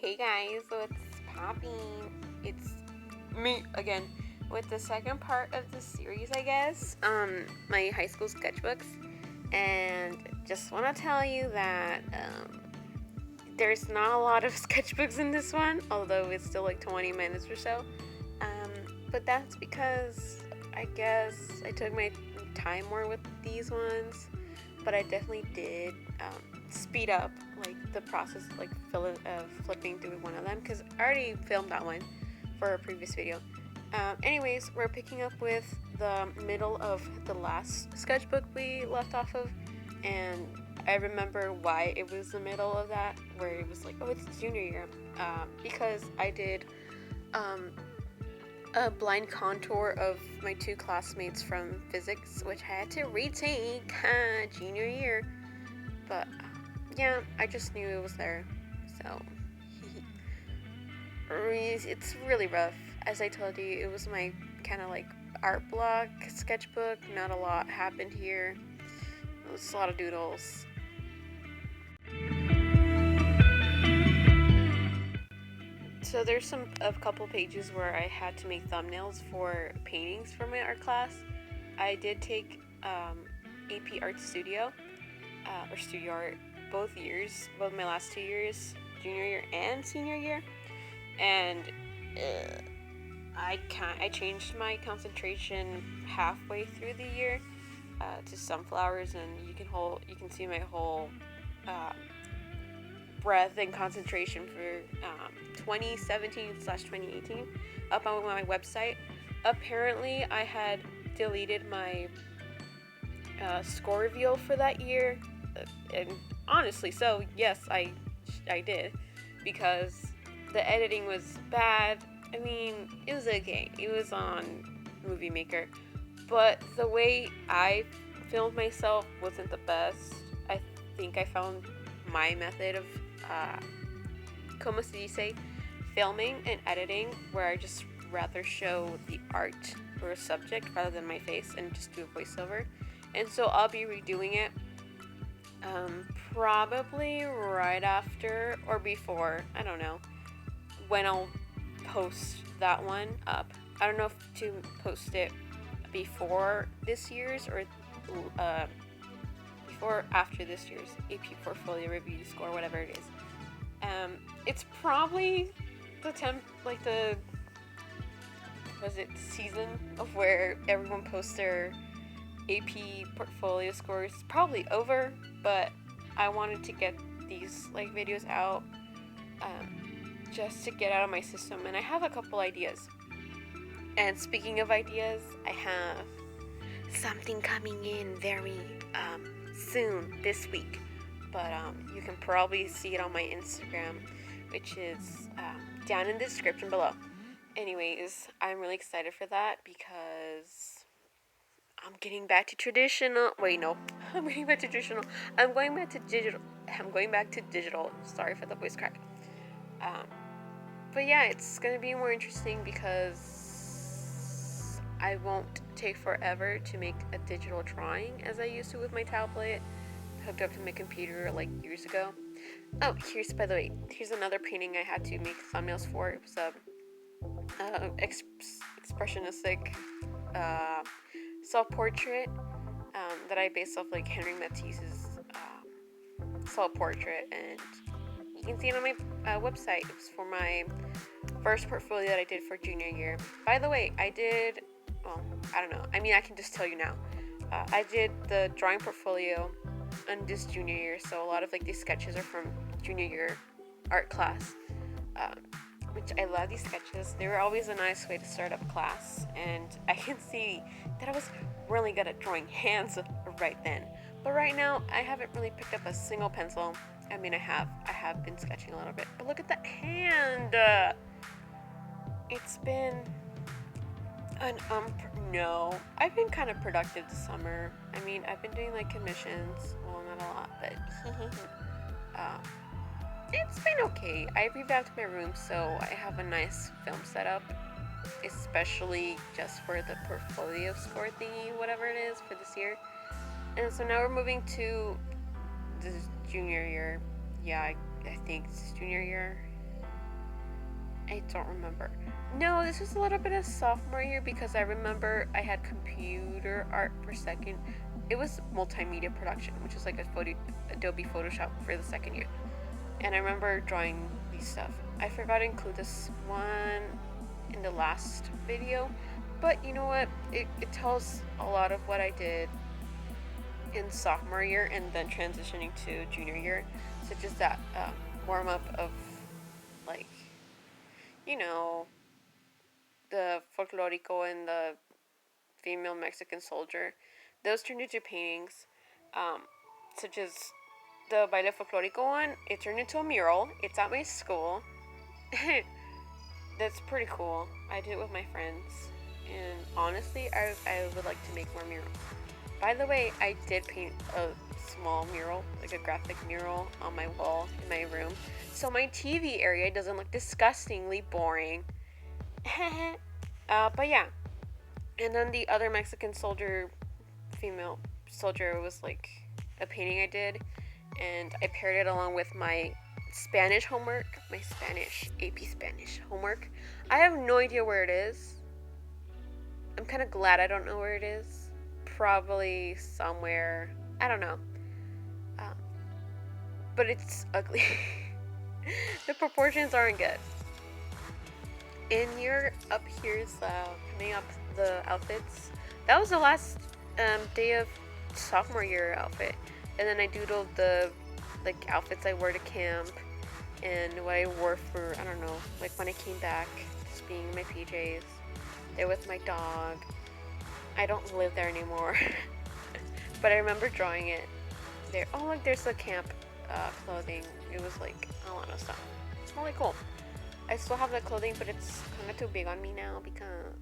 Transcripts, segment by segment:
Hey guys, what's popping? It's me again with the second part of the series, I guess. My high school sketchbooks, and just want to tell you that there's not a lot of sketchbooks in this one, although it's still like 20 minutes or so. But that's because I guess I took my time more with these ones, but I definitely did speed up like the process, like flipping through one of them, because I already filmed that one for a previous video. Anyways, we're picking up with the middle of the last sketchbook we left off of, and I remember why it was the middle of that, where it was like, oh, it's junior year, because I did a blind contour of my two classmates from physics, which I had to retake junior year. But yeah, I just knew it was there, so it's really rough. As I told you, it was my kind of like art block sketchbook. Not a lot happened here. It was a lot of doodles. So there's a couple pages where I had to make thumbnails for paintings for my art class. I did take AP Art Studio, or Studio Art, both my last 2 years, junior year and senior year, and I changed my concentration halfway through the year to sunflowers, and you can see my whole breadth and concentration for 2017/2018 up on my website. Apparently, I had deleted my score reveal for that year, and honestly, so yes, I did, because the editing was bad. I mean, it was okay. It was on Movie Maker, but the way I filmed myself wasn't the best. I think I found my method of como se dice, filming and editing, where I just rather show the art or subject rather than my face and just do a voiceover. And so I'll be redoing it probably right after or before, I don't know, when I'll post that one up. I don't know if to post it before this year's or before after this year's AP portfolio review score, whatever it is. It's probably the season of where everyone posts their AP portfolio scores. Probably over, but I wanted to get these like videos out just to get out of my system, and I have a couple ideas. And speaking of ideas, I have something coming in very soon this week, but you can probably see it on my Instagram, which is down in the description below. Anyways, I'm really excited for that because I'm getting back to traditional. Wait, no, I'm getting back to traditional. I'm going back to digital. Sorry for the voice crack. But yeah, it's gonna be more interesting because I won't take forever to make a digital drawing as I used to with my tablet hooked up to my computer like years ago. Oh, here's another painting I had to make thumbnails for. It was a expressionistic self-portrait that I based off like Henry Matisse's self-portrait, and you can see it on my website. It was for my first portfolio that I did for junior year. By the way, I don't know. I mean, I can just tell you now. I did the drawing portfolio on this junior year, so a lot of like these sketches are from junior year art class, which I love these sketches. They were always a nice way to start up class, and I can see that I was really good at drawing hands right then. But right now, I haven't really picked up a single pencil. I mean, I have been sketching a little bit, but look at that hand. It's been no, I've been kind of productive this summer. I mean, I've been doing like commissions. Well, not a lot, but it's been okay. I revamped my room, so I have a nice film setup, especially just for the portfolio score thingy, whatever it is, for this year. And so now we're moving to the junior year. Yeah, I think it's junior year. I don't remember. No, this was a little bit of sophomore year because I remember I had computer art for second. It was multimedia production, which is like a Adobe Photoshop for the second year. And I remember drawing these stuff. I forgot to include this one in the last video, but you know what? It tells a lot of what I did in sophomore year and then transitioning to junior year, such as that warm up of, like, you know, the folklorico and the female Mexican soldier. Those turned into paintings, such as the baile folklorico one. It turned into a mural. It's at my school. That's pretty cool. I did it with my friends, and honestly, I would like to make more murals. By the way, I did paint a small mural, like a graphic mural, on my wall in my room, so my TV area doesn't look disgustingly boring. But yeah. And then the other Mexican soldier, female soldier, was like a painting I did, and I paired it along with my Spanish homework, my Spanish, AP Spanish homework. I have no idea where it is. I'm kind of glad I don't know where it is. Probably somewhere, I don't know. But it's ugly. The proportions aren't good. And you're up here's putting up the outfits. That was the last day of sophomore year outfit, and then I doodled the like outfits I wore to camp and what I wore for, I don't know, like when I came back, just being in my PJs there with my dog. I don't live there anymore, but I remember drawing it there. Oh, look, there's the camp clothing. It was like a lot of stuff. It's really cool. I still have the clothing, but it's kind of too big on me now because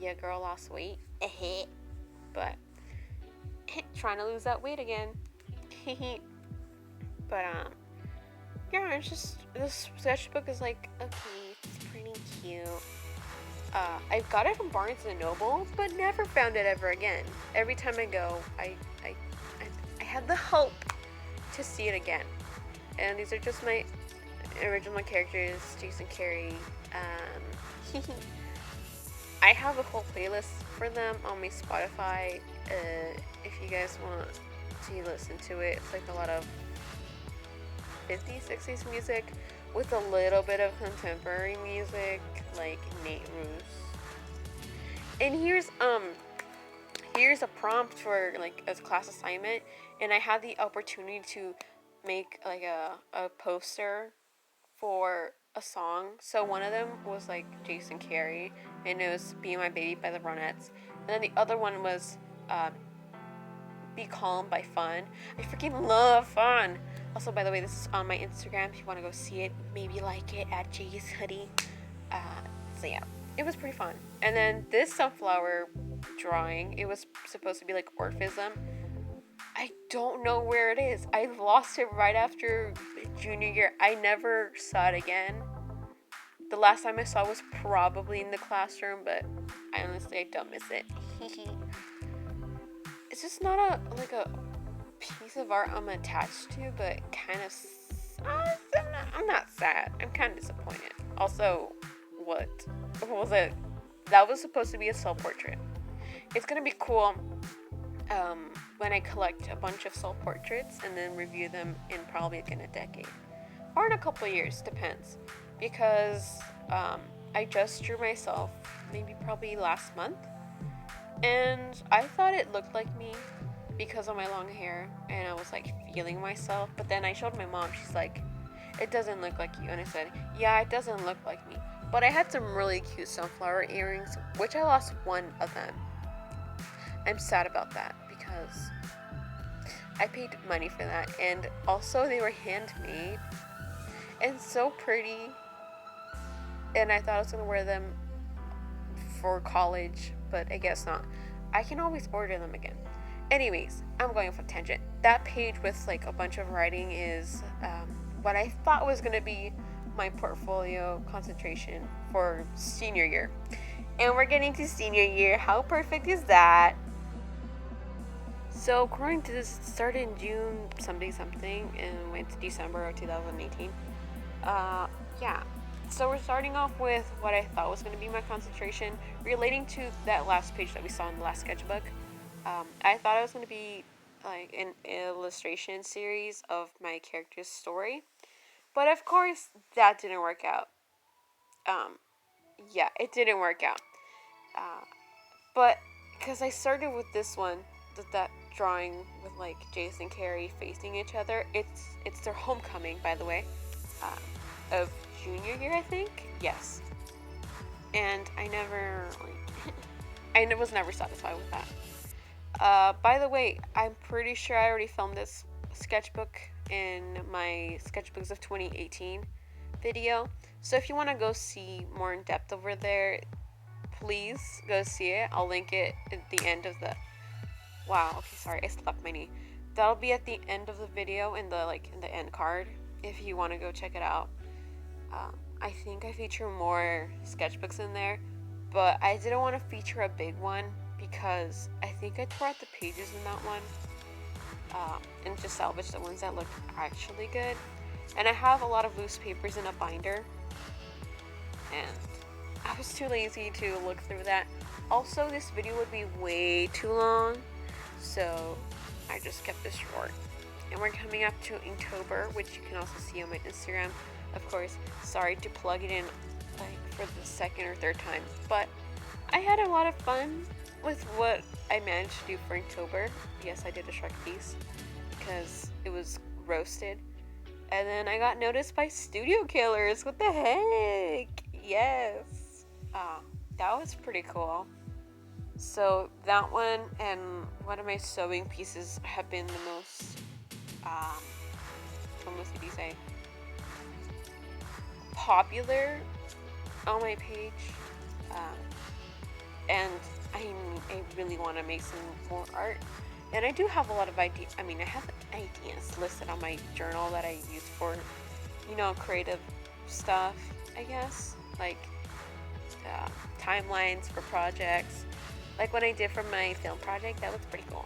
yeah, girl lost weight. But trying to lose that weight again. But yeah, it's just, this sketchbook is like, okay, it's pretty cute. I got it from Barnes and Noble, but never found it ever again. Every time I go, I had the hope to see it again. And these are just my original characters, Jason Carey. I have a whole playlist for them on my Spotify. If you guys want to listen to it, it's like a lot of 50s, 60s music with a little bit of contemporary music, like Nate Ruess. And here's a prompt for like a class assignment, and I had the opportunity to make like a poster for a song. So one of them was like Jason Carey, and it was Be My Baby by the Ronettes. And then the other one was Be Calm by Fun. I freaking love Fun. Also, by the way, this is on my Instagram. If you want to go see it, maybe like it at jshoodie. So yeah, it was pretty fun. And then this sunflower drawing, it was supposed to be like Orphism. I don't know where it is. I lost it right after junior year. I never saw it again. The last time I saw it was probably in the classroom, but I don't miss it. It's just not a piece of art I'm attached to, but kind of. I'm not sad. I'm kind of disappointed. Also, what was it? That was supposed to be a self-portrait. It's gonna be cool when I collect a bunch of self-portraits and then review them in probably like in a decade or in a couple of years, depends. Because I just drew myself probably last month, and I thought it looked like me because of my long hair, and I was like feeling myself. But then I showed my mom. She's like, it doesn't look like you. And I said, yeah, it doesn't look like me, but I had some really cute sunflower earrings, which I lost one of them. I'm sad about that because I paid money for that, and also they were handmade and so pretty, and I thought I was gonna wear them for college, but I guess not. I can always order them again. Anyways, I'm going off a tangent. That page with like a bunch of writing is what I thought was gonna be my portfolio concentration for senior year. And we're getting to senior year. How perfect is that? So according to this, it started in June something and went to December of 2018. Yeah. So we're starting off with what I thought was going to be my concentration relating to that last page that we saw in the last sketchbook. I thought it was going to be like an illustration series of my character's story, but of course that didn't work out. Yeah, it didn't work out. But because I started with this one, that drawing with like Jace and Carrie facing each other. It's their homecoming, by the way, of junior year, I think. Yes, and I never like I was never satisfied with that. By the way, I'm pretty sure I already filmed this sketchbook in my Sketchbooks of 2018 video. So if you want to go see more in depth over there, please go see it. I'll link it at the end of the. Wow. Okay, sorry, I slapped my knee. That'll be at the end of the video in the end card if you want to go check it out. I think I feature more sketchbooks in there, but I didn't want to feature a big one because I think I tore out the pages in that one, and just salvaged the ones that looked actually good. And I have a lot of loose papers in a binder, and I was too lazy to look through that. Also, this video would be way too long, so I just kept this short. And we're coming up to Inktober, which you can also see on my Instagram. Of course, sorry to plug it in like for the second or third time, but I had a lot of fun with what I managed to do for Inktober. Yes, I did a Shrek piece because it was roasted. And then I got noticed by studio killers. What the heck? Yes. That was pretty cool. So that one and one of my sewing pieces have been the most, what must you say, popular on my page. And I really want to make some more art. And I do have a lot of ideas. I mean, I have ideas listed on my journal that I use for, creative stuff, I guess. Like timelines for projects. Like what I did for my film project, that was pretty cool.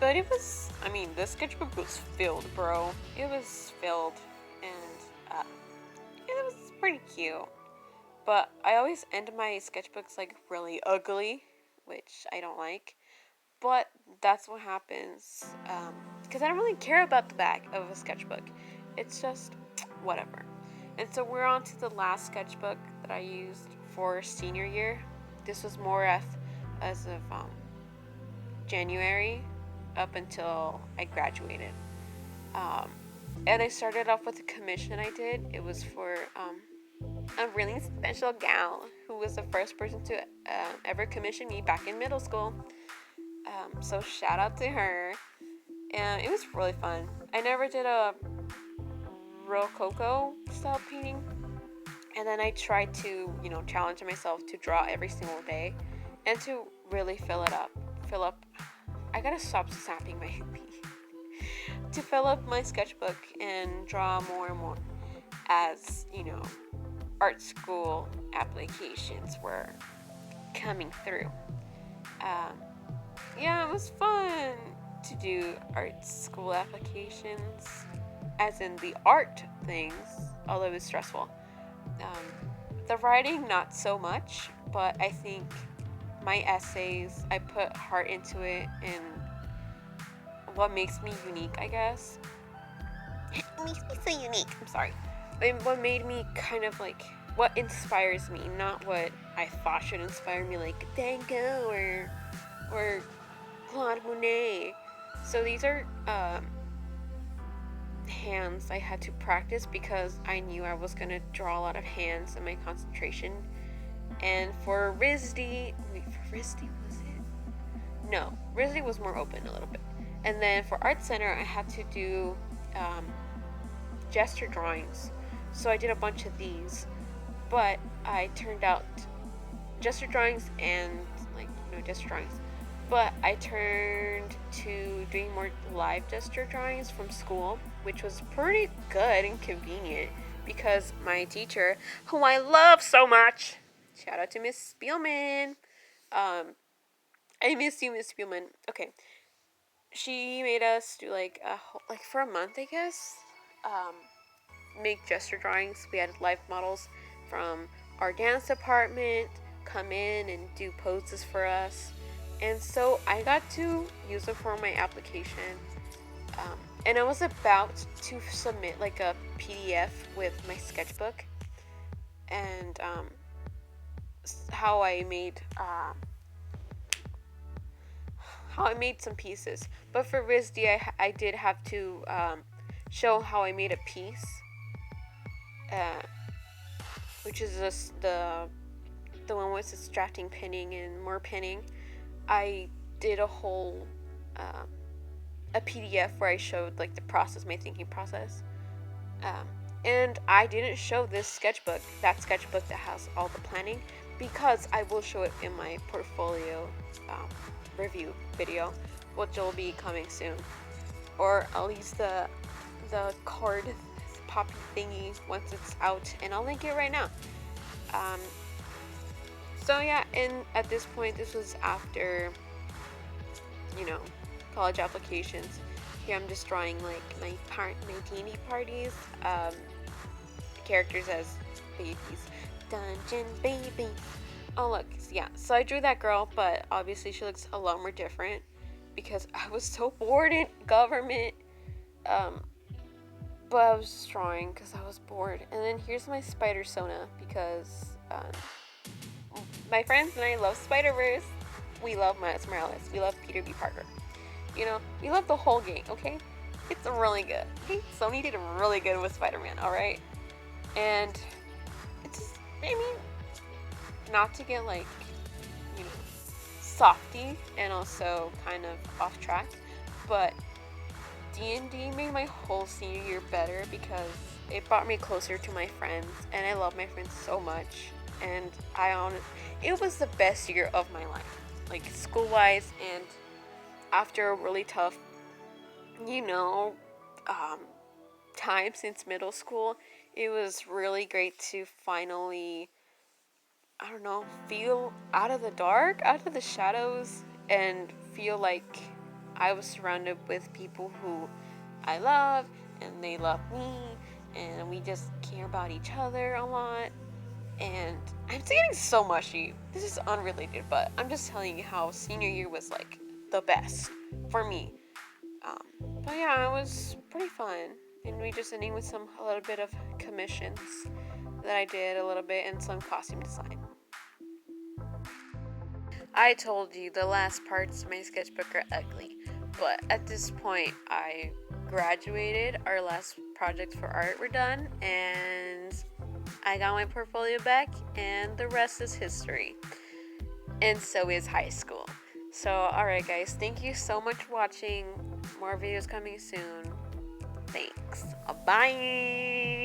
But it was, this sketchbook was filled, bro. It was filled, and it was pretty cute. But I always end my sketchbooks like really ugly, which I don't like. But that's what happens, because I don't really care about the back of a sketchbook. It's just whatever. And so we're on to the last sketchbook that I used for senior year. This was more as of January up until I graduated. And I started off with a commission I did. It was for a really special gal who was the first person to ever commission me back in middle school. So shout out to her. And it was really fun. I never did a Rococo style painting. And then I tried to, challenge myself to draw every single day and to really fill up. I gotta stop snapping my pee. To fill up my sketchbook and draw more and more as, art school applications were coming through. Yeah, it was fun to do art school applications, as in the art things, although it was stressful. The writing, not so much, but I think my essays, I put heart into it, and what makes me unique, I guess. It makes me so unique. I'm sorry. And what made me kind of like, what inspires me, not what I thought should inspire me, like Van Gogh or Claude Monet. So these are hands I had to practice because I knew I was going to draw a lot of hands in my concentration. And for RISD, was it? No, RISD was more open a little bit. And then for Art Center, I had to do gesture drawings. So I did a bunch of these, but I turned out gesture drawings and gesture drawings. But I turned to doing more live gesture drawings from school, which was pretty good and convenient because my teacher, who I love so much, shout out to Miss Spielman. I miss you, Miss Spielman. Okay, she made us do for a month, I guess. make gesture drawings. We had live models from our dance department come in and do poses for us. And so I got to use it for my application. And I was about to submit like a PDF with my sketchbook and how I made some pieces. But for RISD, I did have to show how I made a piece, which is just the one with extracting pinning and more pinning. I did a whole a PDF where I showed like the process, my thinking process. And I didn't show this sketchbook, that sketchbook that has all the planning, because I will show it in my portfolio review video, which will be coming soon, or at least the card poppy thingy once it's out, and I'll link it right now. So yeah, and at this point, this was after, college applications. Here I'm just drawing like my teeny parties, characters as babies, dungeon babies. Oh look, yeah, so I drew that girl, but obviously she looks a lot more different because I was so bored in government. But I was just drawing because I was bored. And then here's my spider Sona because my friends and I love Spider-Verse. We love Miles Morales. We love Peter B. Parker. We love the whole game, okay? It's really good. Okay? Sony did really good with Spider-Man, alright? And it's just, not to get like, softy and also kind of off track, but D&D made my whole senior year better because it brought me closer to my friends, and I love my friends so much, and it was the best year of my life, like school-wise, and after a really tough, time since middle school, it was really great to finally, feel out of the dark, out of the shadows, and feel like I was surrounded with people who I love, and they love me, and we just care about each other a lot. And I'm getting so mushy. This is unrelated, but I'm just telling you how senior year was like the best for me. But yeah, it was pretty fun, and we just ending with a little bit of commissions that I did a little bit, and some costume design. I told you the last parts of my sketchbook are ugly, but at this point I graduated, our last projects for art were done, and I got my portfolio back, and the rest is history. And so is high school. So alright guys, thank you so much for watching. More videos coming soon. Thanks. Bye.